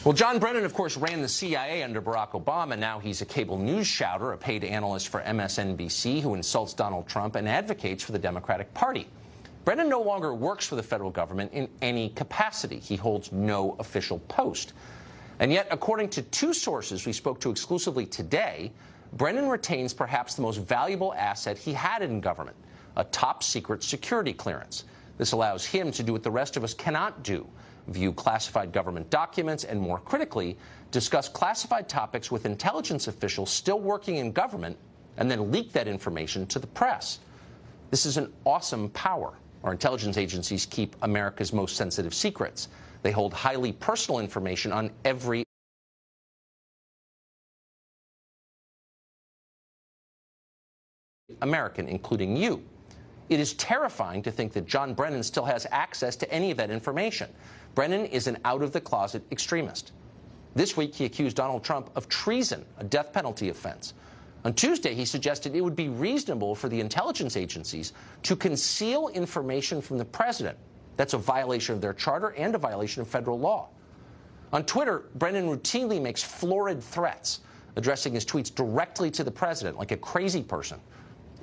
Well, John Brennan, of course, ran the CIA under Barack Obama. Now he's a cable news shouter, a paid analyst for MSNBC who insults Donald Trump and advocates for the Democratic Party. Brennan no longer works for the federal government in any capacity. He holds no official post. And yet, according to two sources we spoke to exclusively today, Brennan retains perhaps the most valuable asset he had in government, a top-secret security clearance. This allows him to do what the rest of us cannot do: view classified government documents and, more critically, discuss classified topics with intelligence officials still working in government and then leak that information to the press. This is an awesome power. Our intelligence agencies keep America's most sensitive secrets. They hold highly personal information on every American, including you. It is terrifying to think that John Brennan still has access to any of that information. Brennan is an out-of-the-closet extremist. This week, he accused Donald Trump of treason, a death penalty offense. On Tuesday, he suggested it would be reasonable for the intelligence agencies to conceal information from the president. That's a violation of their charter and a violation of federal law. On Twitter, Brennan routinely makes florid threats, addressing his tweets directly to the president like a crazy person.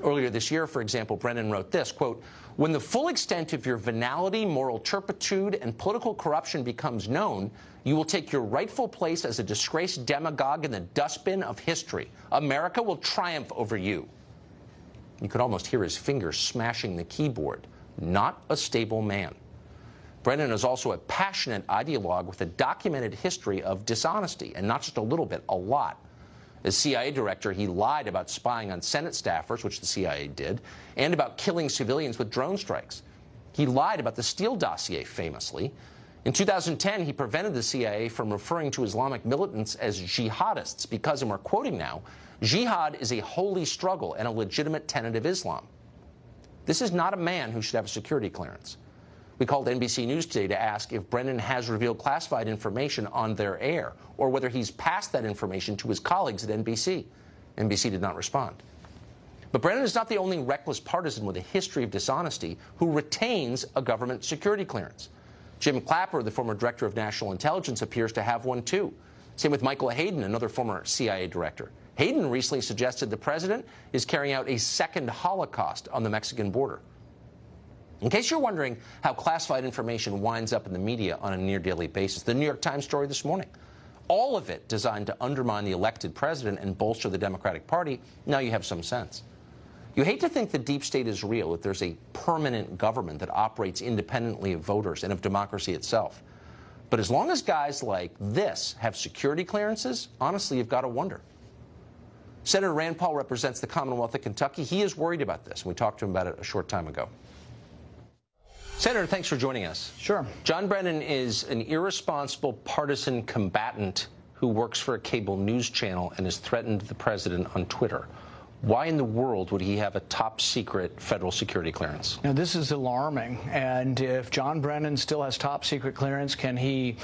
Earlier this year, for example, Brennan wrote this, quote, "When the full extent of your venality, moral turpitude, and political corruption becomes known, you will take your rightful place as a disgraced demagogue in the dustbin of history. America will triumph over you." You could almost hear his fingers smashing the keyboard. Not a stable man. Brennan is also a passionate ideologue with a documented history of dishonesty, and not just a little bit, a lot. As CIA director, he lied about spying on Senate staffers, which the CIA did, and about killing civilians with drone strikes. He lied about the Steele dossier, famously. In 2010, he prevented the CIA from referring to Islamic militants as jihadists because, and we're quoting now, "Jihad is a holy struggle and a legitimate tenet of Islam." This is not a man who should have a security clearance. We called NBC News today to ask if Brennan has revealed classified information on their air, or whether he's passed that information to his colleagues at NBC. NBC did not respond. But Brennan is not the only reckless partisan with a history of dishonesty who retains a government security clearance. Jim Clapper, the former director of national intelligence, appears to have one too. Same with Michael Hayden, another former CIA director. Hayden recently suggested the president is carrying out a second Holocaust on the Mexican border. In case you're wondering how classified information winds up in the media on a near-daily basis, the New York Times story this morning, all of it designed to undermine the elected president and bolster the Democratic Party, now you have some sense. You hate to think the deep state is real, that there's a permanent government that operates independently of voters and of democracy itself. But as long as guys like this have security clearances, honestly, you've got to wonder. Senator Rand Paul represents the Commonwealth of Kentucky. He is worried about this, and we talked to him about it a short time ago. Senator, thanks for joining us. Sure. John Brennan is an irresponsible partisan combatant who works for a cable news channel and has threatened the president on Twitter. Why in the world would he have a top-secret federal security clearance? Now, this is alarming. And if John Brennan still has top-secret clearance, can he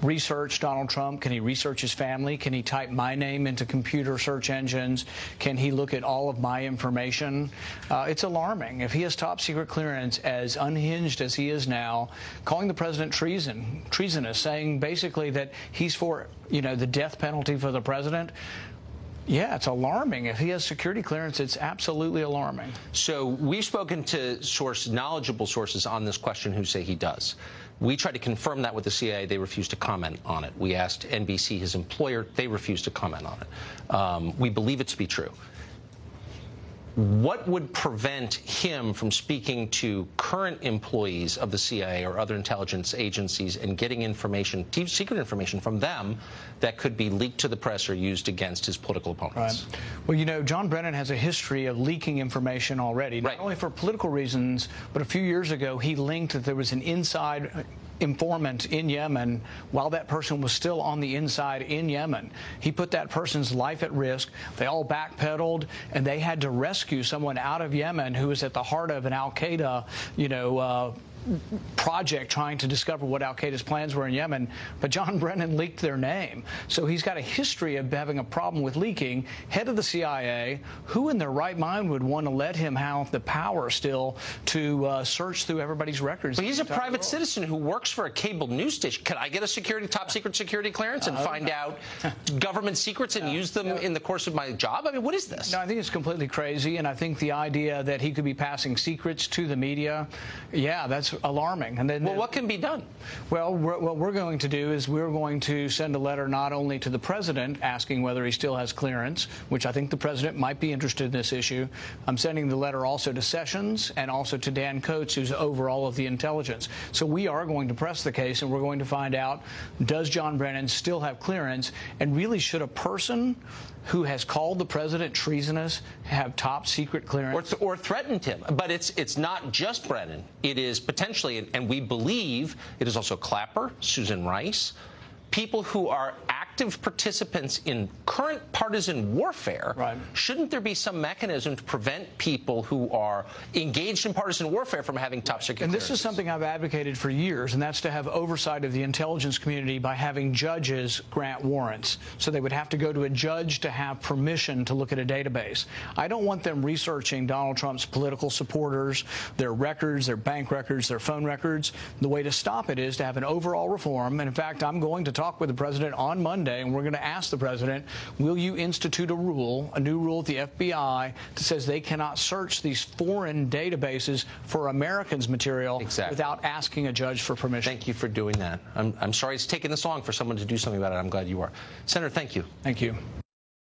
research Donald Trump? Can he research his family? Can he type my name into computer search engines? Can he look at all of my information? It's alarming. If he has top-secret clearance, as unhinged as he is now, calling the president treasonous, saying basically that he's for, the death penalty for the president. Yeah, it's alarming. If he has security clearance, it's absolutely alarming. So we've spoken to knowledgeable sources on this question who say he does. We tried to confirm that with the CIA. They refused to comment on it. We asked NBC, his employer. They refused to comment on it. We believe it to be true. What would prevent him from speaking to current employees of the CIA or other intelligence agencies and getting information, secret information from them that could be leaked to the press or used against his political opponents? Right. Well, John Brennan has a history of leaking information already, not only for political reasons, but a few years ago he linked that there was an inside informant in Yemen while that person was still on the inside in Yemen. He put that person's life at risk. They all backpedaled, and they had to rescue someone out of Yemen who was at the heart of an al-Qaeda, project trying to discover what al-Qaeda's plans were in Yemen, but John Brennan leaked their name. So he's got a history of having a problem with leaking. Head of the CIA, who in their right mind would want to let him have the power still to search through everybody's records? But he's a private citizen who works for a cable news station. Can I get a top secret security clearance and find out government secrets and use them in the course of my job? I mean, what is this? No, I think it's completely crazy, and I think the idea that he could be passing secrets to the media, yeah, that's alarming. And then, well, what can be done? Well, what we're going to do is we're going to send a letter not only to the president asking whether he still has clearance, which I think the president might be interested in this issue. I'm sending the letter also to Sessions and also to Dan Coates, who's over all of the intelligence. So we are going to press the case, and we're going to find out, does John Brennan still have clearance, and really should a person who has called the president treasonous have top secret clearance or threatened him? But it's not just Brennan. It is potentially, and we believe it is also Clapper, Susan Rice, people who are active participants in current partisan warfare. Right. Shouldn't there be some mechanism to prevent people who are engaged in partisan warfare from having top secret clearances? And this is something I've advocated for years, and that's to have oversight of the intelligence community by having judges grant warrants. So they would have to go to a judge to have permission to look at a database. I don't want them researching Donald Trump's political supporters, their records, their bank records, their phone records. The way to stop it is to have an overall reform. And in fact, I'm going to talk with the president on Monday, and we're going to ask the president, will you institute a new rule at the FBI that says they cannot search these foreign databases for Americans' material without asking a judge for permission? Thank you for doing that. I'm sorry it's taken this long for someone to do something about it. I'm glad you are. Senator, thank you. Thank you.